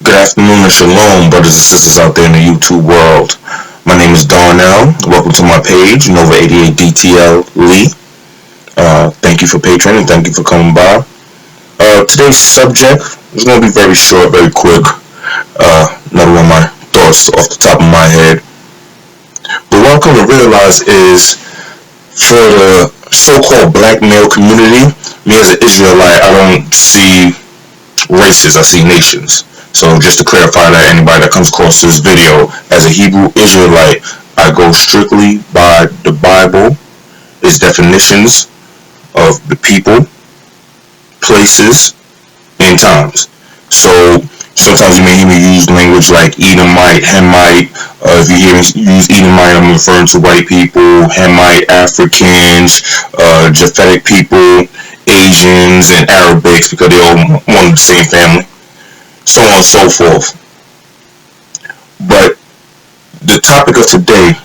Good afternoon and shalom, brothers and sisters out there in the YouTube world. My name is Darnell. Welcome to my page, Nova88DTL Lee. Thank you for patroning. Thank you for coming by. Today's subject is going to be very short, very quick. Another one of my thoughts off the top of my head. But what I've come to realize is, for the so-called black male community, me as an Israelite, I don't see races, I see nations. So just to clarify that anybody that comes across this video, as a Hebrew Israelite, I go strictly by the Bible, its definitions of the people, places, and times. So sometimes you may hear me use language like Edomite, Hamite. If you hear me use Edomite, I'm referring to white people, Hamite, Africans, Japhetic people, Asians, and Arabics, because they're all one of the same family, so on and so forth. But the topic of today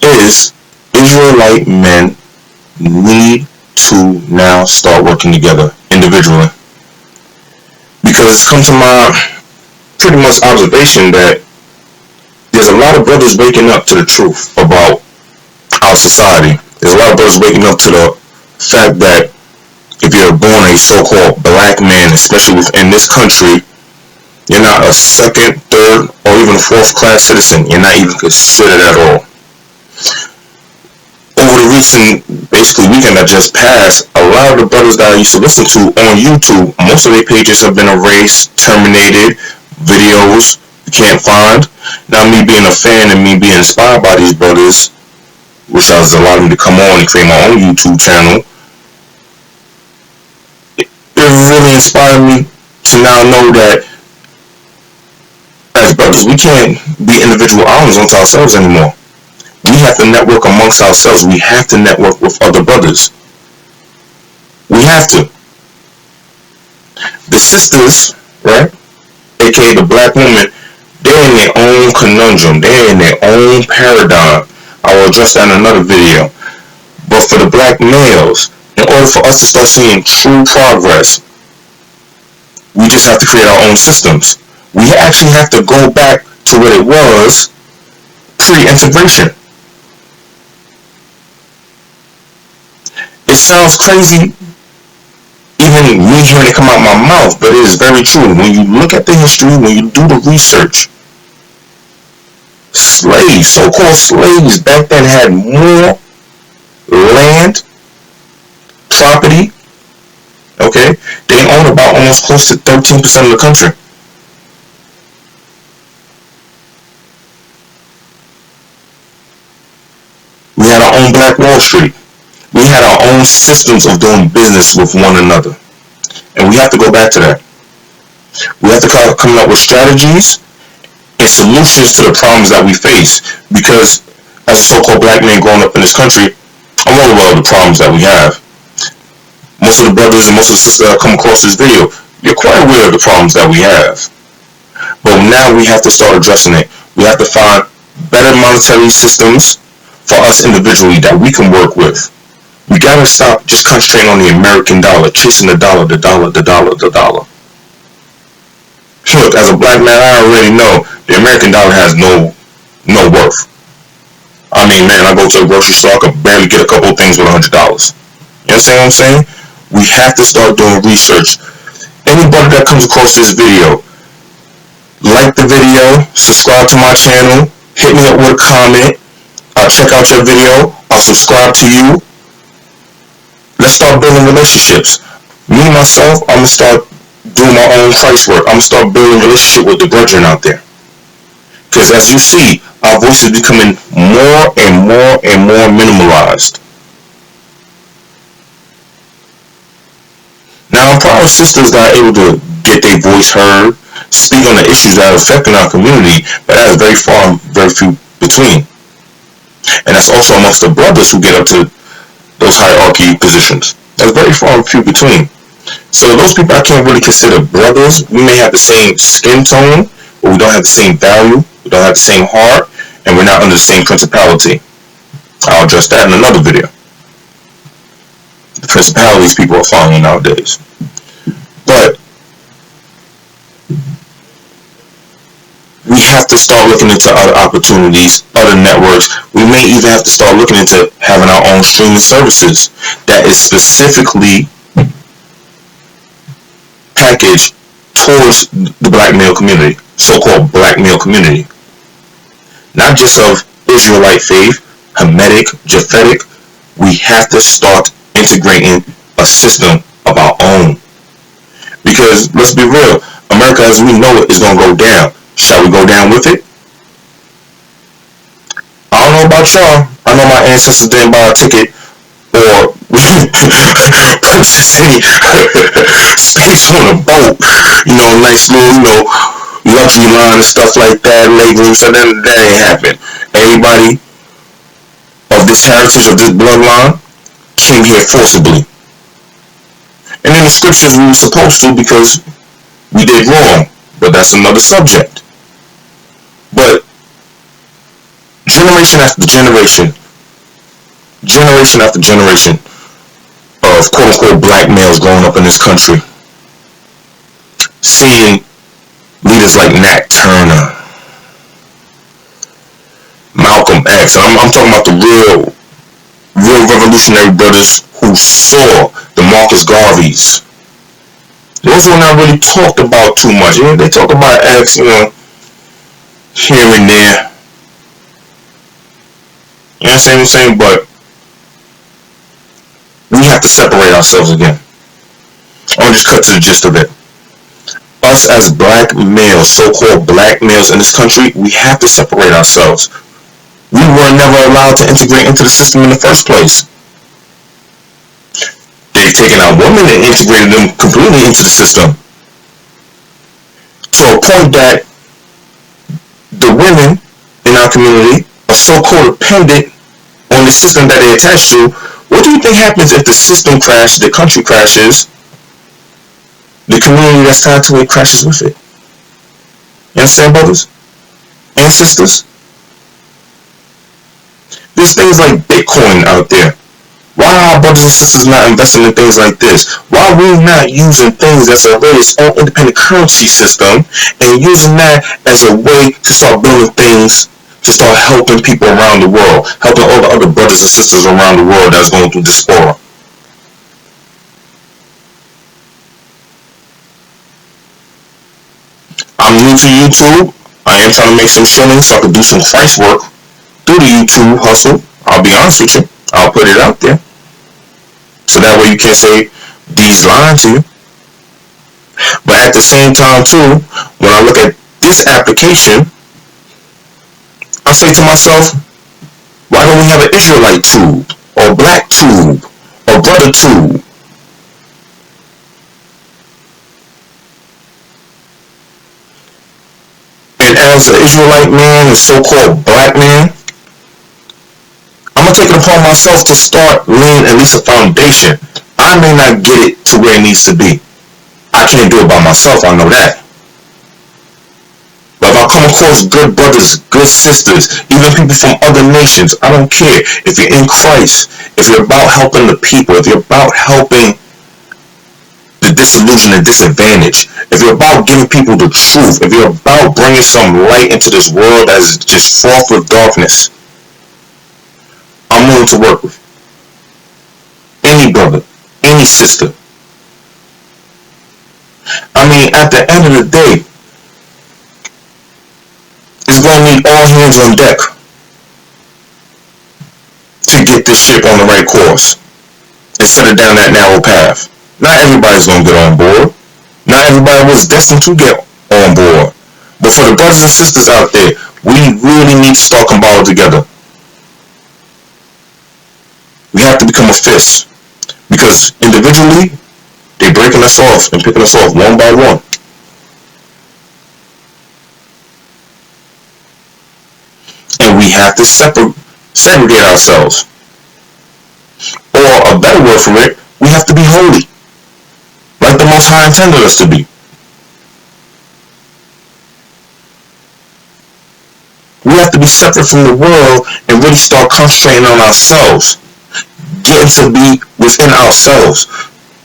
is Israelite men need to now start working together individually, because it's come to my pretty much observation that there's a lot of brothers waking up to the truth about our society. There's a lot of brothers waking up to the fact that if you're born a so-called black man, especially within this country, you're not a second, third, or even a fourth class citizen. You're not even considered at all. Over the recent, basically, weekend that just passed, a lot of the brothers that I used to listen to on YouTube, most of their pages have been erased, terminated, videos you can't find. Now, me being a fan and me being inspired by these brothers, which has allowed me to come on and create my own YouTube channel, it really inspired me to now know that as brothers, we can't be individual islands unto ourselves anymore. We have to network amongst ourselves. We have to network with other brothers. We have to. The sisters, right, aka the black women, they're in their own conundrum. They're in their own paradigm. I will address that in another video. But for the black males, in order for us to start seeing true progress, we just have to create our own systems. We actually have to go back to what it was pre-integration. It sounds crazy, even me hearing it come out my mouth, but it is very true. When you look at the history, when you do the research, slaves, so-called slaves back then had more land, property, okay? They own about almost close to 13% of the country. We had our own Black Wall Street. We had our own systems of doing business with one another. And we have to go back to that. We have to come up with strategies and solutions to the problems that we face. Because as a so-called black man growing up in this country, I'm well aware of the problems that we have. Most of the brothers and most of the sisters that come across this video, you're quite aware of the problems that we have. But now we have to start addressing it. We have to find better monetary systems for us individually that we can work with. We gotta stop just concentrating on the American dollar, chasing the dollar, the dollar, the dollar, the dollar. Look, as a black man, I already know the American dollar has no worth. I mean, man, I go to the grocery store, I could barely get a couple of things with $100. You understand what I'm saying? We have to start doing research. Anybody that comes across this video, like the video, subscribe to my channel, hit me up with a comment, I'll check out your video, I'll subscribe to you. Let's start building relationships. Me, myself, I'm going to start doing my own Christ work. I'm going to start building a relationship with the brethren out there. Because as you see, our voice is becoming more and more and more minimalized. Now, I'm proud of sisters that are able to get their voice heard, speak on the issues that are affecting our community, but that is very few between. And that's also amongst the brothers who get up to those hierarchy positions. That's very far and few between. So those people I can't really consider brothers. We may have the same skin tone, but we don't have the same value, we don't have the same heart, and we're not under the same principality. I'll address that in another video. The principalities people are following nowadays. But have to start looking into other opportunities, other networks. We may even have to start looking into having our own streaming services that is specifically packaged towards the black male community, so-called black male community. Not just of Israelite faith, Hamitic, Japhetic. We have to start integrating a system of our own. Because, let's be real, America as we know it is going to go down. Shall we go down with it? I don't know about y'all. I know my ancestors didn't buy a ticket or purchase any space on a boat. Nice little, luxury line and stuff like that, leg room. So that ain't happen. Everybody of this heritage, of this bloodline, came here forcibly. And in the scriptures we were supposed to because we did wrong. But that's another subject. But generation after generation after generation of quote-unquote black males growing up in this country, seeing leaders like Nat Turner, Malcolm X, and I'm talking about the real revolutionary brothers who saw the Marcus Garveys. Those were not really talked about too much. They talk about X, here and there. You know what I'm saying? But we have to separate ourselves again. I'll just cut to the gist of it. Us as black males, so-called black males in this country, we have to separate ourselves. We were never allowed to integrate into the system in the first place. They've taken our women and integrated them completely into the system. To a point that the women in our community are so codependent on the system that they attach to. What do you think happens if the system crashes, the country crashes, the community that's tied to it crashes with it? You understand, brothers and sisters? There's things like Bitcoin out there. Why are our brothers and sisters not investing in things like this? Why are we not using things that's already its own independent currency system and using that as a way to start building things, to start helping people around the world, helping all the other brothers and sisters around the world that's going through diaspora? I'm new to YouTube. I am trying to make some shillings so I can do some Christ work through the YouTube hustle. I'll be honest with you. I'll put it out there. So that way you can't say D's lying to you. But at the same time too, when I look at this application, I say to myself, why don't we have an Israelite tube, or black tube, or brother tube? And as an Israelite man, a so-called black man, I'm going to take it upon myself to start laying at least a foundation. I may not get it to where it needs to be. I can't do it by myself, I know that. But if I come across good brothers, good sisters, even people from other nations, I don't care. If you're in Christ, if you're about helping the people, if you're about helping the disillusioned and disadvantaged, if you're about giving people the truth, if you're about bringing some light into this world that is just fraught with darkness, I'm willing to work with any brother, any sister. I mean, at the end of the day, it's going to need all hands on deck to get this ship on the right course and set it down that narrow path. Not everybody's going to get on board. Not everybody was destined to get on board. But for the brothers and sisters out there, we really need to start combining together. We have to become a fist. Because individually, they're breaking us off and picking us off one by one. And we have to segregate ourselves. Or a better word for it, we have to be holy. Like the Most High intended us to be. We have to be separate from the world and really start concentrating on ourselves. Getting to be within ourselves.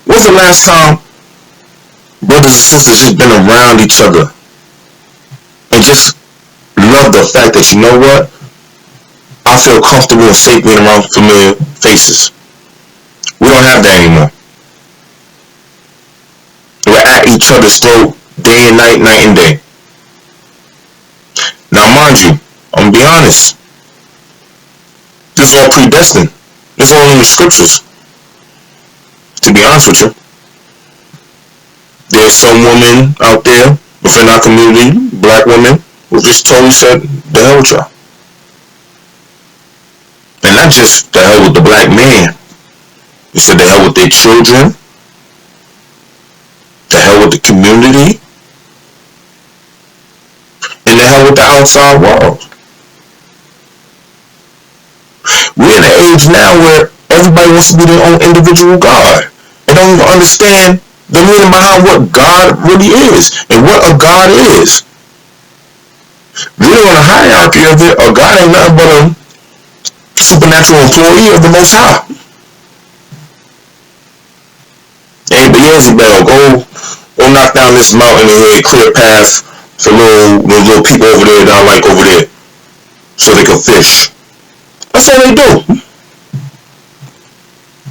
When's the last time brothers and sisters just been around each other and just love the fact that, you know what, I feel comfortable and safe being around familiar faces. We don't have that anymore. We're at each other's throat day and night, night and day. Now, mind you, I'm gonna be honest. This is all predestined. This is all in the scriptures. To be honest with you, there's some women out there within our community, black women, who just totally said, the hell with y'all. And not just the hell with the black man. They said the hell with their children, the hell with the community, and the hell with the outside world. We're in an age now where everybody wants to be their own individual God. They don't even understand the meaning behind what God really is and what a God is. Really, on the hierarchy of it, a God ain't nothing but a supernatural employee of the Most High. Hey, but Beelzebub, go knock down this mountain and clear a path for those little people over there that I like over there, so they can fish. That's all they do.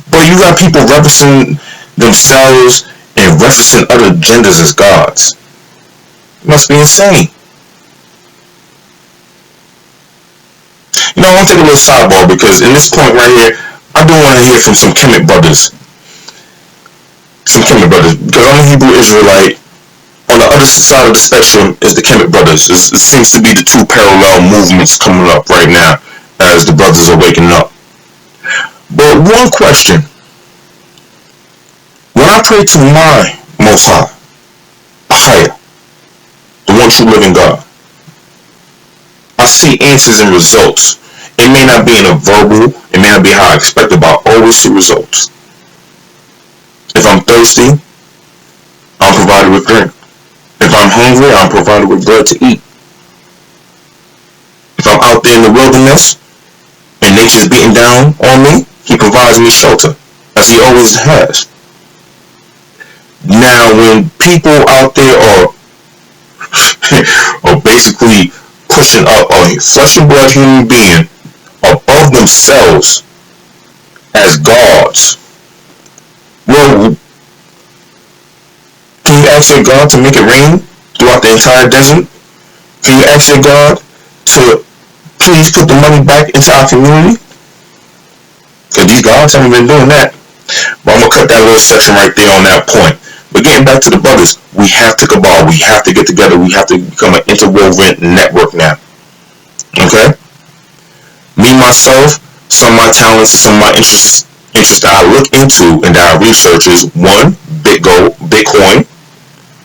But you got people referencing themselves and referencing other genders as gods. It must be insane. You know, I want to take a little sidebar because in this point right here, I do want to hear from some Kemet brothers. Because I'm a Hebrew Israelite. On the other side of the spectrum is the Kemet brothers. It seems to be the two parallel movements coming up right now as the brothers are waking up. But one question. When I pray to my Most High, Ahaya, the one true living God, I see answers and results. It may not be in a verbal, it may not be how I expected, but I always see results. If I'm thirsty, I'm provided with drink. If I'm hungry, I'm provided with bread to eat. If I'm out there in the wilderness and nature's beating down on me, he provides me shelter, as he always has. Now, when people out there are basically pushing up a flesh and blood human being above themselves as gods, well, can you ask your God to make it rain throughout the entire desert? Can you ask your God to please put the money back into our community? Because these gods haven't been doing that. But I'm going to cut that little section right there on that point. But getting back to the brothers, we have to cabal. We have to get together. We have to become an interwoven network now. Okay? Me, myself, some of my talents, some of my interests that I look into and that I research is 1, Bitcoin,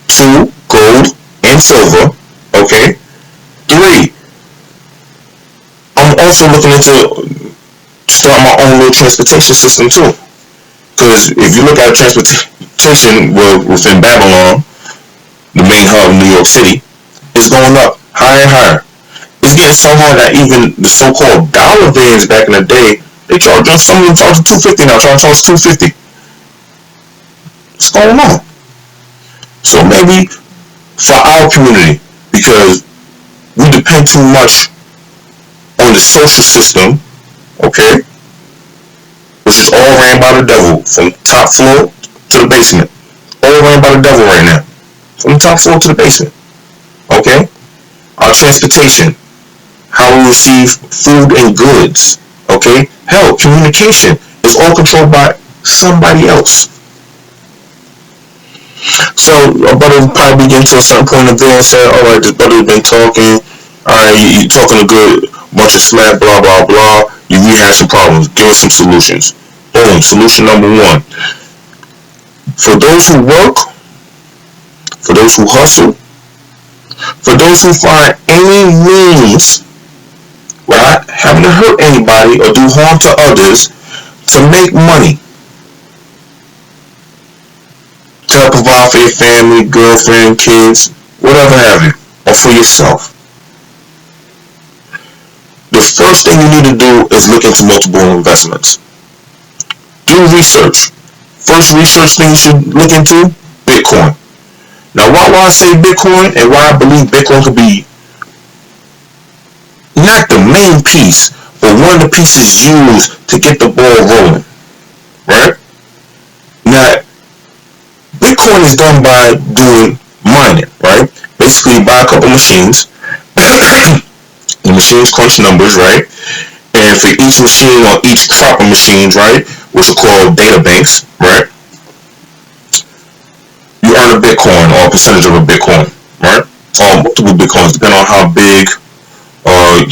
2, gold and silver, okay? 3, I'm also looking into start my own little transportation system too. Because if you look at transportation within Babylon, the main hub of New York City, it's going up higher and higher. It's getting so high that even the so-called dollar vans back in the day, some of them charge $250 now, trying to charge $250. What's going on? So maybe for our community, because we depend too much on the social system, okay, which is all ran by the devil from top floor to the basement. All ran by the devil right now, from the top floor to the basement, okay? Our transportation, how we receive food and goods, okay? Hell, communication is all controlled by somebody else. So a brother will probably get to a certain point of there and say, alright, this brother's been talking, alright, you talking a good bunch of smack, blah, blah, blah, you rehash some problems, give us some solutions. Boom, solution number 1. For those who work, for those who hustle, for those who find any means without having to hurt anybody or do harm to others to make money, to help provide for your family, girlfriend, kids, whatever have you, or for yourself. The first thing you need to do is look into multiple investments. Do research. First research thing you should look into, Bitcoin. Now why I say Bitcoin and why I believe Bitcoin could be not the main piece, but one of the pieces used to get the ball rolling, right? Now, Bitcoin is done by doing mining, right? Basically, you buy a couple machines. The machines crunch numbers, right? And for each machine or each crop of machines, right, which are called data banks, right, you earn a Bitcoin or a percentage of a Bitcoin, right? Or multiple Bitcoins, depending on how big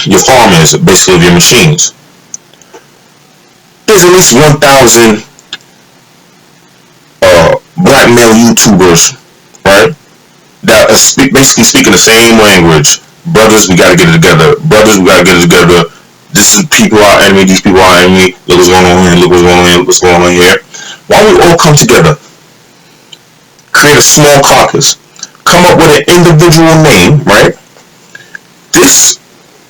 your farm is, basically, of your machines. There's at least 1,000 black male YouTubers, right, that are basically speaking the same language. Brothers, we gotta get it together. Brothers, we gotta get it together. This is people our enemy. These people our enemy. Look what's going on here. Look what's going on here. Look what's going on here. Why don't we all come together? Create a small caucus. Come up with an individual name, right? This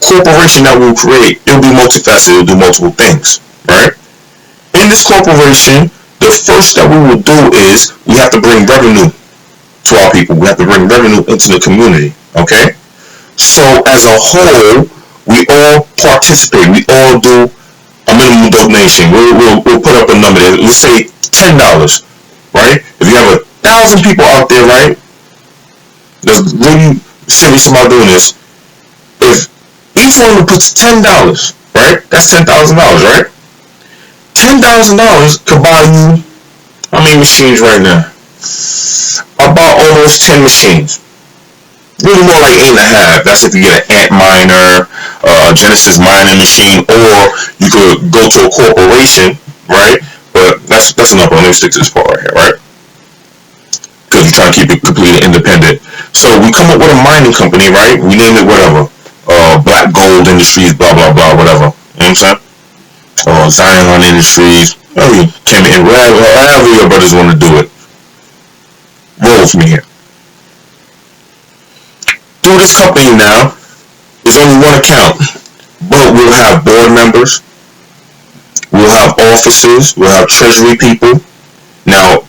corporation that we'll create, it'll be multifaceted. It'll do multiple things, right? In this corporation, the first that we will do is we have to bring revenue to our people. We have to bring revenue into the community, okay? So as a whole, we all participate. We all do a minimum donation. We'll put up a number there. Let's say $10, right? If you have 1,000 people out there, right, that's really serious about doing this, if each one puts $10, right, that's $10,000, right? $10,000 could buy you how many machines right now? About almost 10 machines. Really more like 8.5. That's if you get an Antminer, Genesis mining machine, or you could go to a corporation, right? But that's enough. Let me stick to this part right here, right? Because we're trying to keep it completely independent. So we come up with a mining company, right? We name it whatever. Black Gold Industries, blah, blah, blah, whatever. You know what I'm saying? Or Zion Industries. However your brothers want to do it. Roll with me here. Through this company now, there's only one account, but we'll have board members, we'll have officers, we'll have treasury people. Now,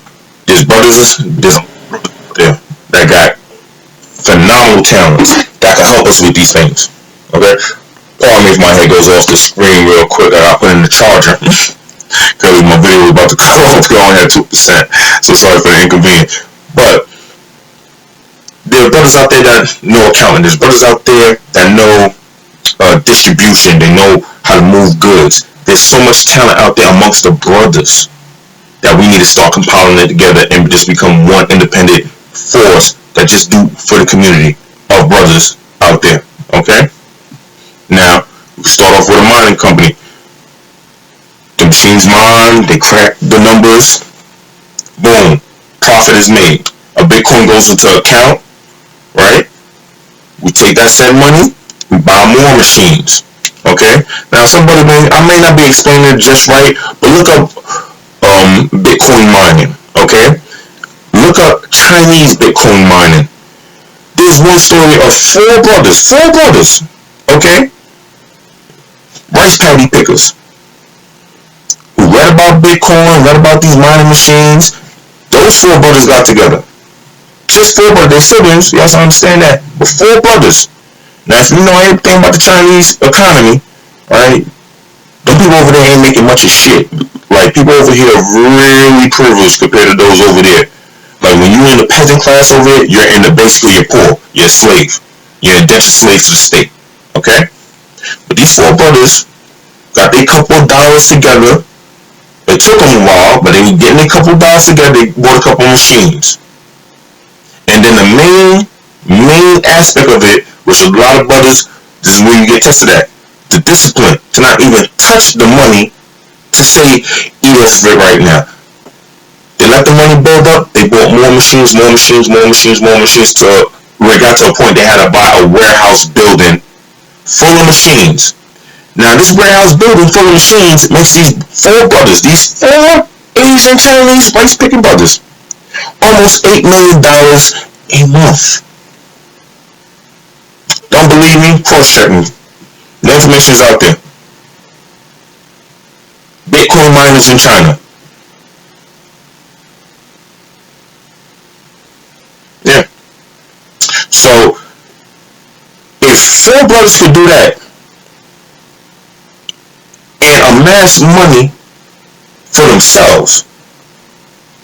there's brothers there that got phenomenal talents that can help us with these things. Okay? Pardon me if my head goes off the screen real quick. I got put in the charger because my video was about to cut off. It only had 2%. So sorry for the inconvenience. But there are brothers out there that know accounting. There's brothers out there that know distribution. They know how to move goods. There's so much talent out there amongst the brothers that we need to start compiling it together and just become one independent force that just do for the community of brothers out there. Okay? Now, we start off with a mining company. The machines mine, they crack the numbers. Boom. Profit is made. A Bitcoin goes into account. Right? We take that said money, we buy more machines. Okay? Now I may not be explaining it just right, but look up Bitcoin mining. Okay? Look up Chinese Bitcoin mining. There's one story of four brothers, okay? Rice paddy pickers. Who read about Bitcoin, read about these mining machines. Those four brothers got together. Just four brothers, they're siblings, you also understand that. But four brothers. Now, if you know anything about the Chinese economy, right, them people over there ain't making much of shit. Like, people over here are really privileged compared to those over there. Like, when you're in the peasant class over here, basically you're poor. You're a slave. You're an indentured slave to the state. Okay? But these four brothers got their couple of dollars together. It took them a while, but they were getting a couple of dollars together. They bought a couple of machines. And then the main aspect of it, which a lot of brothers, this is where you get tested at, the discipline to not even touch the money to say, eat off of it right now. They let the money build up, they bought more machines, till where it got to a point they had to buy a warehouse building full of machines. Now this warehouse building full of machines makes these four brothers, these four Asian Chinese rice picking brothers, almost $8 million a month. Don't believe me? Cross-check me. The information's out there. Bitcoin miners in China. Yeah. So, if four brothers could do that, amass money for themselves.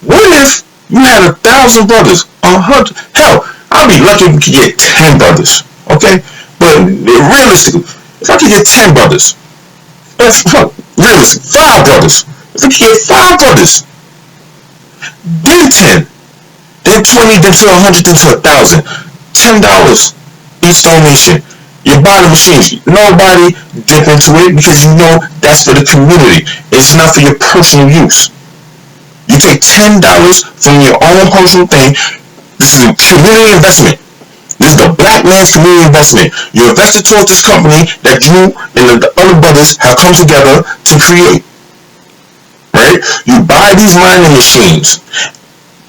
What if you had 1,000 brothers, 100? Hell, I'd be lucky if we could get 10 brothers, okay? But realistically, if I could get 10 brothers, realistically, 5 brothers, if we could get 5 brothers, then 10, then 20, then to 100, then to 1,000, $10 each donation. You buy the machines. Nobody dip into it because you know that's for the community. It's not for your personal use. You take $10 from your own personal thing. This is a community investment. This is the black man's community investment. You invested towards this company that you and the other brothers have come together to create. Right? You buy these mining machines.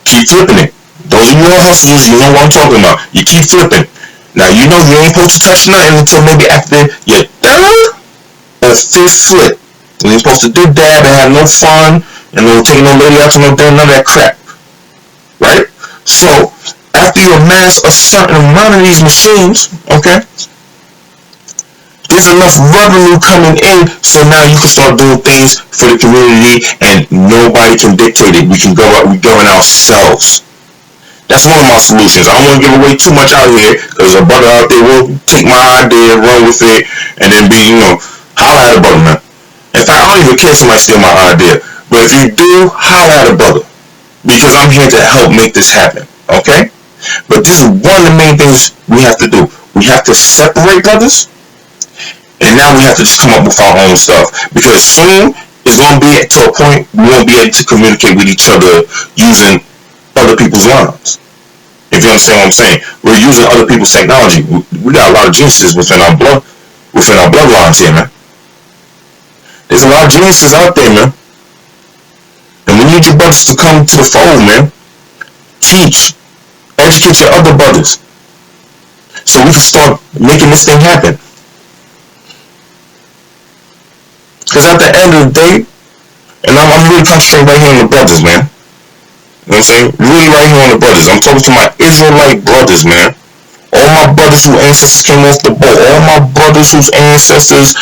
Keep flipping it. Those of you all hustlers, you know what I'm talking about. You keep flipping. Now, you know you ain't supposed to touch nothing until maybe after your third or fifth flip. You ain't supposed to do dab and have no fun and don't take no lady out to no dinner, none of that crap. Right? So, after you amass a certain amount of these machines, okay, there's enough revenue coming in so now you can start doing things for the community and nobody can dictate it. We can go out, we govern ourselves. That's one of my solutions. I don't want to give away too much out here because a brother out there will take my idea, run with it, and then be, holla at a brother, man. In fact, I don't even care if somebody steal my idea. But if you do, holla at a brother. Because I'm here to help make this happen. Okay? But this is one of the main things we have to do. We have to separate brothers. And now we have to just come up with our own stuff. Because soon it's going to be to a point we won't be able to communicate with each other using other people's lines. If you understand what I'm saying, we're using other people's technology. We got a lot of geniuses within our bloodlines here, man. There's a lot of geniuses out there, man. And we need your brothers to come to the fold, man. Teach, educate your other brothers, so we can start making this thing happen. Because at the end of the day, and I'm really concentrating right here on the brothers, man. You know what I'm saying? Really right here on the brothers. I'm talking to my Israelite brothers, man. All my brothers whose ancestors came off the boat. All my brothers whose ancestors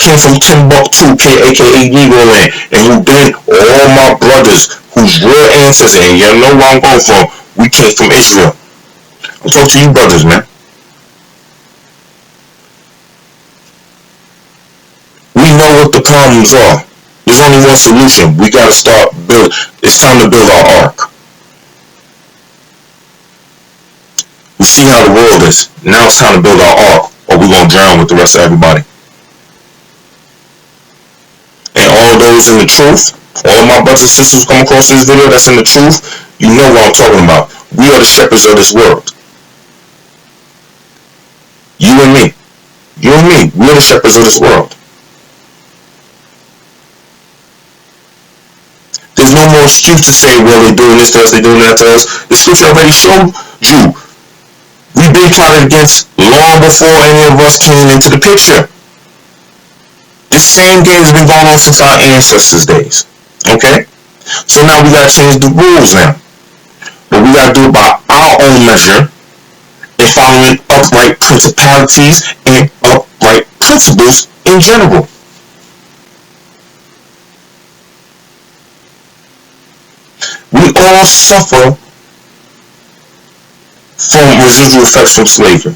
came from Timbuktu, aka Negro land. And who been all my brothers whose real ancestors, and you know where I'm going from, we came from Israel. I'm talking to you brothers, man. We know what the problems are. There's only one solution. We gotta start building. It's time to build our ark. We see how the world is. Now it's time to build our ark, or we're gonna drown with the rest of everybody. And all those in the truth, all my brothers and sisters who come across this video that's in the truth, you know what I'm talking about. We are the shepherds of this world. You and me. You and me. We are the shepherds of this world. There's no more excuse to say, well, they're doing this to us, they're doing that to us. The scripture already showed you. We've been plotted against long before any of us came into the picture. This same game has been going on since our ancestors' days. Okay? So now we gotta change the rules now. But we gotta do it by our own measure and following upright principalities and upright principles in general. We all suffer from residual effects from slavery.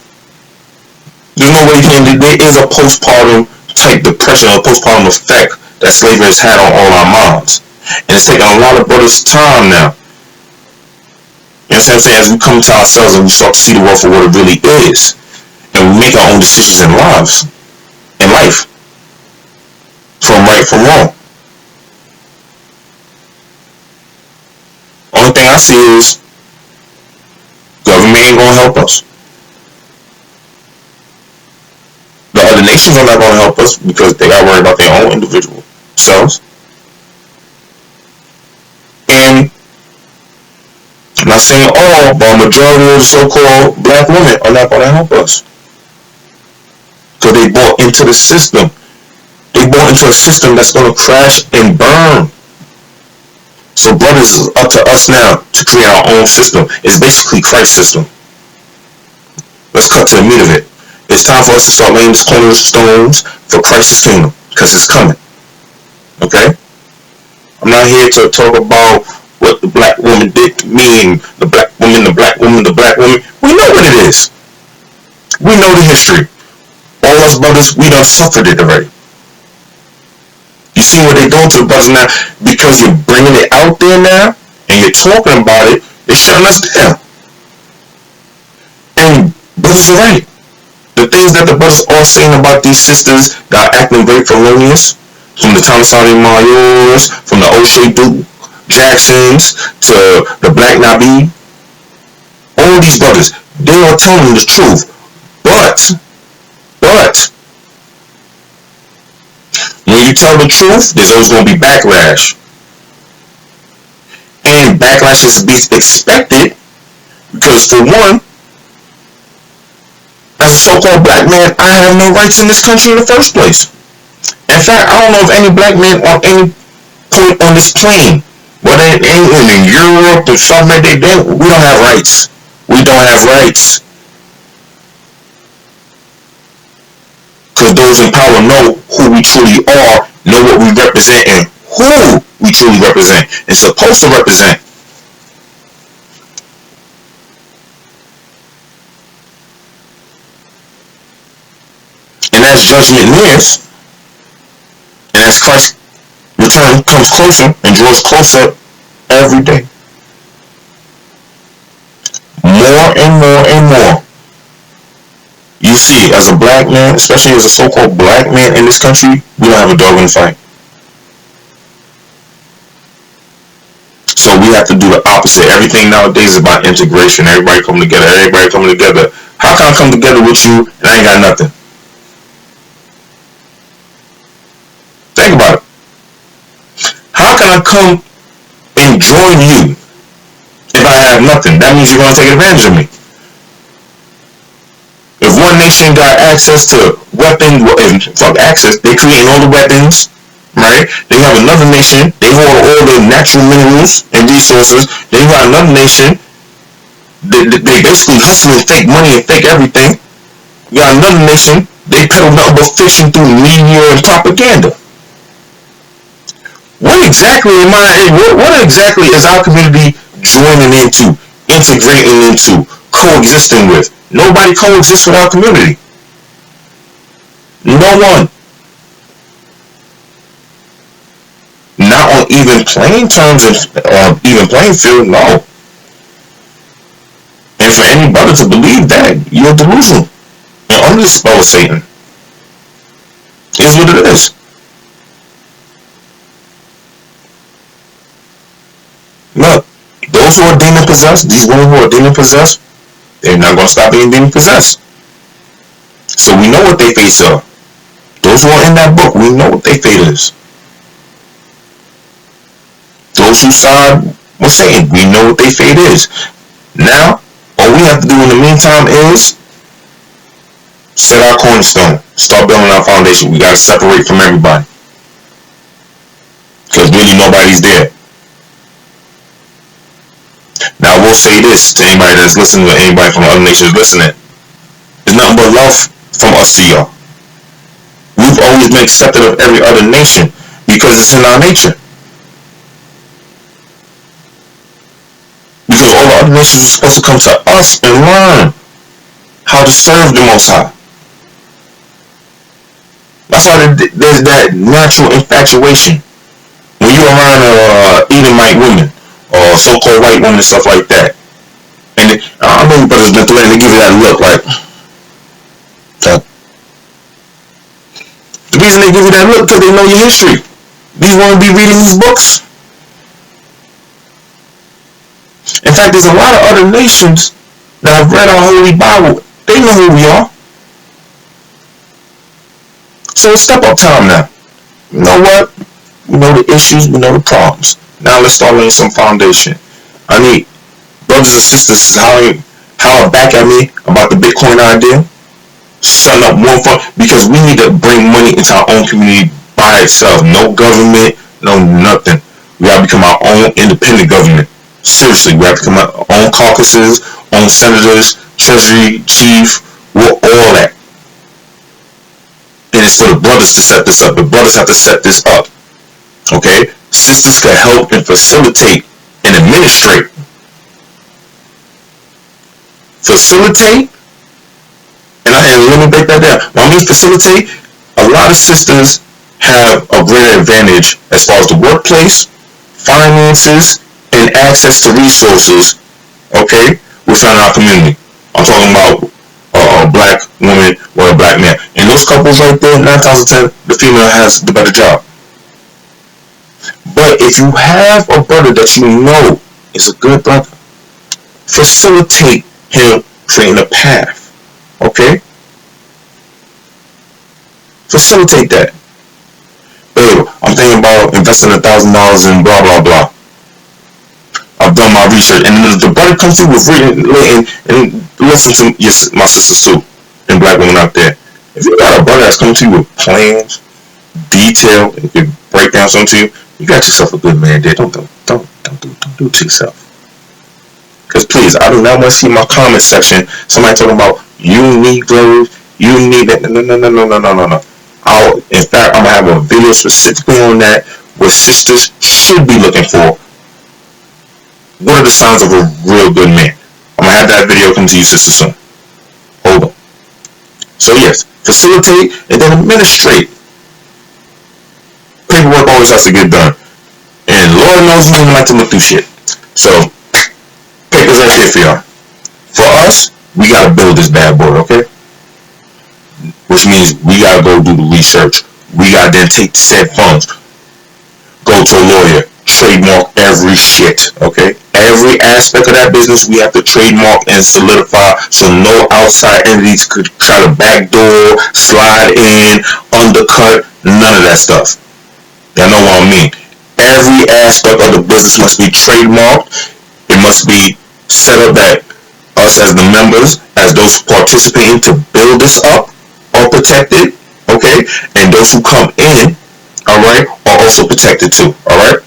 There's no way you can. There is a postpartum type depression or postpartum effect that slavery has had on all our minds. And it's taking a lot of brothers' time now. You know what I'm saying? As we come to ourselves and we start to see the world for what it really is. And we make our own decisions in life. From right from wrong. Only thing I see is government ain't gonna help us. The other nations are not gonna help us because they gotta worry about their own individual selves. And I'm not saying all, but a majority of the so-called black women are not gonna help us. Because they bought into the system. They bought into a system that's gonna crash and burn. So brothers, it's up to us now to create our own system. It's basically Christ's system. Let's cut to the meat of it. It's time for us to start laying the cornerstones for Christ's kingdom, because it's coming. Okay? I'm not here to talk about what the black woman did to me and the black woman, the black woman, the black woman. We know what it is. We know the history. All us brothers, we done suffered it already. You see what they doing to the brothers now? Because you're bringing it out there now and you're talking about it, they're shutting us down. And brothers are right. The things that the brothers are saying about these sisters that are acting very felonious, from the Thomasani Mayors, from the O'Shea Duke Jacksons to the Black Nabi, all these brothers, they are telling the truth. But when you tell the truth, there's always going to be backlash. And backlash is to be expected because, for one, as a so-called black man, I have no rights in this country in the first place. In fact, I don't know of any black man on any point on this plane, whether in England, in Europe, or somewhere, we don't have rights. We don't have rights. Because those in power know who we truly are, know what we represent, and who we truly represent, and supposed to represent. And as judgment nears, and as Christ's return comes closer and draws closer every day, more and more and more, you see, as a black man, especially as a so-called black man in this country, we don't have a dog in the fight. So we have to do the opposite. Everything nowadays is about integration. Everybody coming together. How can I come together with you and I ain't got nothing? Think about it. How can I come and join you if I have nothing? That means you're going to take advantage of me. If one nation got access to weapons, fuck access, they create all the weapons, right? They have another nation, they hold all the natural minerals and resources. Then you got another nation, they basically hustle and fake money and fake everything. You got another nation, they peddle nothing but fiction through media and propaganda. What exactly is our community joining into, integrating into, coexisting with? Nobody coexists with our community. No one. Not on even playing terms and even playing field, no. And for any brother to believe that, you're delusional. And under the spell of Satan. Is what it is. Look, those who are demon possessed, these women who are demon possessed, they're not going to stop being demon possessed. So we know what their fates are. Those who are in that book, we know what their fate is. Those who side with Satan, we know what their fate is. Now, all we have to do in the meantime is set our cornerstone. Start building our foundation. We got to separate from everybody. Because really nobody's there. Now, I will say this to anybody that's listening, or anybody from other nations listening. It's nothing but love from us to y'all. We've always been accepted of every other nation because it's in our nature. Because all the other nations are supposed to come to us and learn how to serve the Most High. That's why there's that natural infatuation. When you're around Edomite women, or so-called white women and stuff like that. And I know you brothers been through it and they give you that look like, the reason they give you that look because they know your history. These women be reading these books. In fact, there's a lot of other nations that have read our Holy Bible. They know who we are. So it's step up time now. You know what? We know the issues, we know the problems. Now let's start laying some foundation. I need brothers and sisters holler back at me about the Bitcoin idea. Setting up one fund, because we need to bring money into our own community by itself. No government, no nothing. We have to become our own independent government. Seriously, we have to become our own caucuses, own senators, treasury, chief, all that. And it's for the brothers to set this up. The brothers have to set this up. Okay? Sisters can help and facilitate and administrate. Facilitate, and let me break that down. When I mean facilitate, a lot of sisters have a greater advantage as far as the workplace, finances, and access to resources, okay, within our community. I'm talking about a black woman or a black man. And those couples right there, 9 times out of 10, the female has the better job. But if you have a brother that you know is a good brother, facilitate him creating a path, okay? Facilitate that. Babe, I'm thinking about investing $1,000 in blah blah blah. I've done my research, and the brother comes to you with reading and listen to my sisters too, and black women out there. If you got a brother that's coming to you with plans, detail, and can break down something to you, you got yourself a good man there. Don't do it to yourself. Because please, I do not want to see my comment section somebody talking about you need clothes, you need that. No. In fact, I'm gonna have a video specifically on that, where sisters should be looking for. What are the signs of a real good man? I'm gonna have that video come to you, sisters, soon. Hold on. So yes, facilitate and then administrate. Paperwork always has to get done, and Lord knows you don't like to look through shit. So papers right here for y'all. For us, we gotta build this bad boy, okay? Which means we gotta go do the research. We gotta then take said funds, go to a lawyer, trademark every shit, okay? Every aspect of that business we have to trademark and solidify, so no outside entities could try to backdoor, slide in, undercut, none of that stuff. Y'all know what I mean. Every aspect of the business must be trademarked. It must be set up that us as the members, as those participating to build this up, are protected, okay? And those who come in, alright, are also protected too, alright?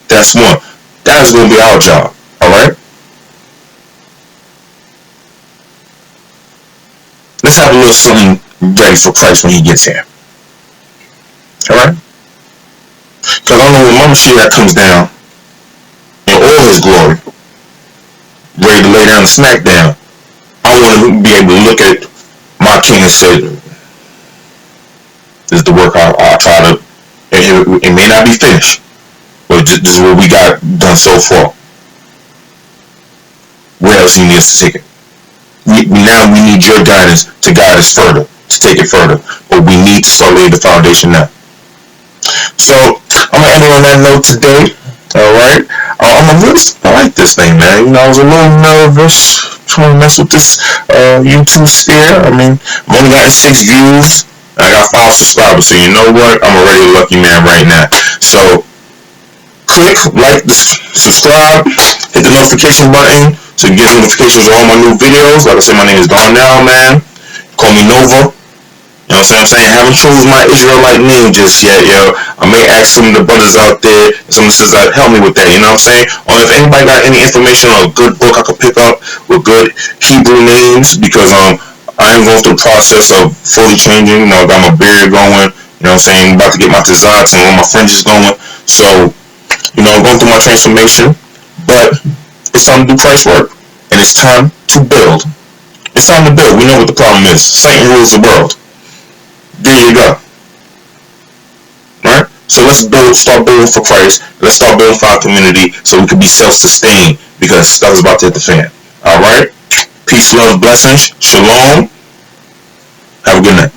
That's one. That is going to be our job, alright? Let's have a little something ready for Christ when he gets here. Alright? Because I know when Mama Shia comes down in all his glory, ready to lay down and smack down, I want to be able to look at my king and say, this is the work I try to, it may not be finished, but this is what we got done so far. Where else you need us to take it? Now we need your guidance to guide us further, to take it further. But we need to start laying the foundation now. So I'm gonna end it on that note today. Alright. I like this thing, man. You know, I was a little nervous trying to mess with this YouTube sphere. I mean, I've only gotten 6 views. I got 5 subscribers, so you know what? I'm already a lucky man right now. So click, like, subscribe, hit the notification button so you get notifications of all my new videos. Like I said, my name is Darnell, man. Call me Nova. You know what I'm saying? I haven't chosen my Israelite name just yet, yo. I may ask some of the brothers out there, some of the sisters that help me with that, you know what I'm saying? Or if anybody got any information on a good book I could pick up with good Hebrew names, because I am going through the process of fully changing. You know, I got my beard going, you know what I'm saying? I'm about to get my tazats and all my fringes going. So, you know, I'm going through my transformation, but it's time to do Christ's work, and it's time to build. It's time to build. We know what the problem is. Satan rules the world. There you go. Alright? So let's start building for Christ. Let's start building for our community so we can be self-sustained, because stuff is about to hit the fan. Alright? Peace, love, blessings. Shalom. Have a good night.